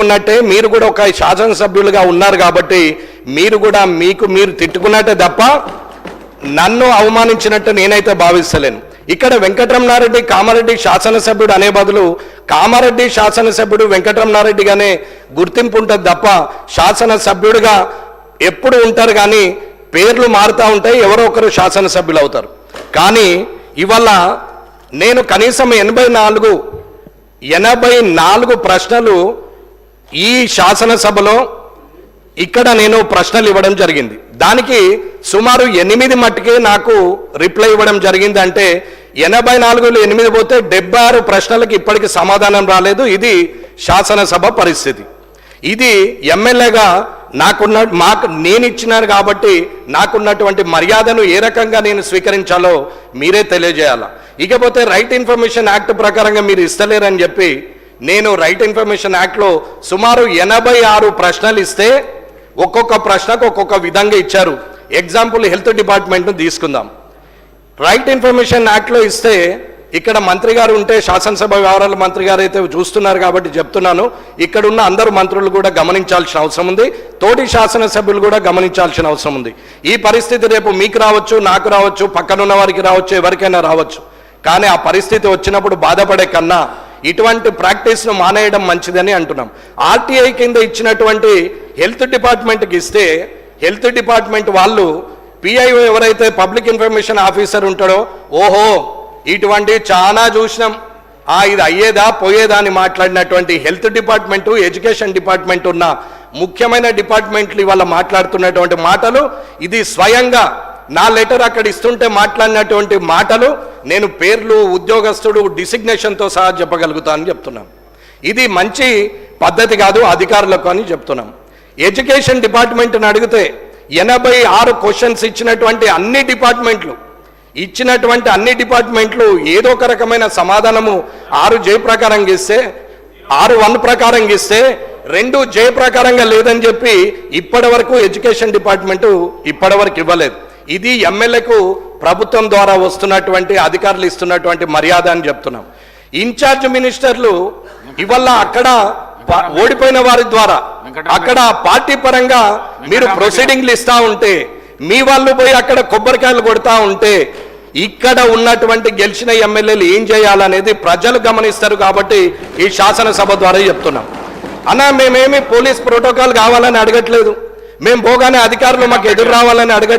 ఉన్నట్టే మీరు కూడా ఒక శాసనసభ్యులుగా ఉన్నారు కాబట్టి మీరు కూడా మీకు మీరు తిట్టుకున్నట్టే తప్ప నన్ను అవమానించినట్టు నేనైతే భావిస్తలేను. ఇక్కడ వెంకటరమణారెడ్డి కామారెడ్డి శాసనసభ్యుడు అనే బదులు కామారెడ్డి శాసనసభ్యుడు వెంకటరమణారెడ్డిగానే గుర్తింపు ఉంటుంది తప్ప శాసనసభ్యుడిగా ఎప్పుడు ఉంటారు కానీ పేర్లు మారుతూ ఉంటాయి, ఎవరో ఒకరు శాసనసభ్యులు అవుతారు. కానీ ఇవాళ నేను కనీసం 84 ప్రశ్నలు ఈ శాసనసభలో ఇక్కడ నేను ప్రశ్నలు ఇవ్వడం జరిగింది. దానికి సుమారు 8 మట్టుకే నాకు రిప్లై ఇవ్వడం జరిగింది. అంటే 84లో 8 పోతే 76 ప్రశ్నలకు ఇప్పటికి సమాధానం రాలేదు. ఇది శాసనసభ పరిస్థితి. ఇది ఎమ్మెల్యేగా నేను ఇచ్చినారు కాబట్టి నాకున్నటువంటి మర్యాదను ఏ రకంగా నేను స్వీకరించాలో మీరే తెలియజేయాల. ఇకపోతే రైట్ ఇన్ఫర్మేషన్ యాక్ట్ ప్రకారంగా మీరు ఇస్తలేరని చెప్పి నేను రైట్ ఇన్ఫర్మేషన్ యాక్ట్లో సుమారు 86 ప్రశ్నలు ఇస్తే ఒక్కొక్క ప్రశ్నకు ఒక్కొక్క విధంగా ఇచ్చారు. ఎగ్జాంపుల్ హెల్త్ డిపార్ట్మెంట్ను తీసుకుందాం. రైట్ ఇన్ఫర్మేషన్ యాక్ట్లో ఇస్తే ఇక్కడ మంత్రి గారు ఉంటే శాసనసభ వ్యవహారాల మంత్రి గారు అయితే చూస్తున్నారు కాబట్టి చెప్తున్నాను, ఇక్కడున్న అందరు మంత్రులు కూడా గమనించాల్సిన అవసరం ఉంది, తోటి శాసనసభ్యులు కూడా గమనించాల్సిన అవసరం ఉంది. ఈ పరిస్థితి రేపు మీకు రావచ్చు, నాకు రావచ్చు, పక్కనున్న వారికి రావచ్చు, ఎవరికైనా రావచ్చు. కానీ ఆ పరిస్థితి వచ్చినప్పుడు బాధపడే కన్నా ఇటువంటి ప్రాక్టీస్ను మానేయడం మంచిదని అంటున్నాం. ఆర్టీఐ కింద ఇచ్చినటువంటి హెల్త్ డిపార్ట్మెంట్కి ఇస్తే హెల్త్ డిపార్ట్మెంట్ వాళ్ళు పిఐఓ ఎవరైతే పబ్లిక్ ఇన్ఫర్మేషన్ ఆఫీసర్ ఉంటాడో, ఓహో ఇటువంటి చాలా చూసినాం, ఇది అయ్యేదా పోయేదా అని మాట్లాడినటువంటి హెల్త్ డిపార్ట్మెంటు, ఎడ్యుకేషన్ డిపార్ట్మెంట్ ఉన్న ముఖ్యమైన డిపార్ట్మెంట్లు ఇవాళ మాట్లాడుతున్నటువంటి మాటలు, ఇది స్వయంగా నా లెటర్ అక్కడ ఇస్తుంటే మాట్లాడినటువంటి మాటలు నేను పేర్లు ఉద్యోగస్తుడు డిసిగ్నేషన్తో సహా చెప్పగలుగుతానని చెప్తున్నాం. ఇది మంచి పద్ధతి కాదు అధికారులకు అని చెప్తున్నాం. ఎడ్యుకేషన్ డిపార్ట్మెంట్ని అడిగితే 86 క్వశ్చన్స్ ఇచ్చినటువంటి అన్ని డిపార్ట్మెంట్లు ఏదో ఒక రకమైన సమాధానము 6 జే ప్రకారంగా ఇస్తే 6(1) ప్రకారంగా ఇస్తే 2 జే ప్రకారంగా లేదని చెప్పి ఇప్పటి వరకు ఎడ్యుకేషన్ డిపార్ట్మెంటు ఇప్పటివరకు ఇవ్వలేదు. ఇది ఎమ్మెల్యేకు ప్రభుత్వం ద్వారా వస్తున్నటువంటి అధికారులు ఇస్తున్నటువంటి మర్యాద అని చెప్తున్నాం. ఇన్ఛార్జ్ మినిస్టర్లు ఇవల్ల అక్కడ ఓడిపోయిన వారి ద్వారా అక్కడ పార్టీ పరంగా మీరు ప్రొసీడింగ్లు ఇస్తా ఉంటే, మీ వాళ్ళు పోయి అక్కడ కొబ్బరికాయలు కొడతా ఉంటే, ఇక్కడ ఉన్నటువంటి గెలిచిన ఎమ్మెల్యేలు ఏం చేయాలనేది ప్రజలు గమనిస్తారు. కాబట్టి ఈ శాసనసభ ద్వారా చెప్తున్నాం. అన్నా మేమేమి పోలీస్ ప్రోటోకాల్ కావాలని అడగట్లేదు, మేము పోగానే అధికారులు మాకు ఎదురు రావాలని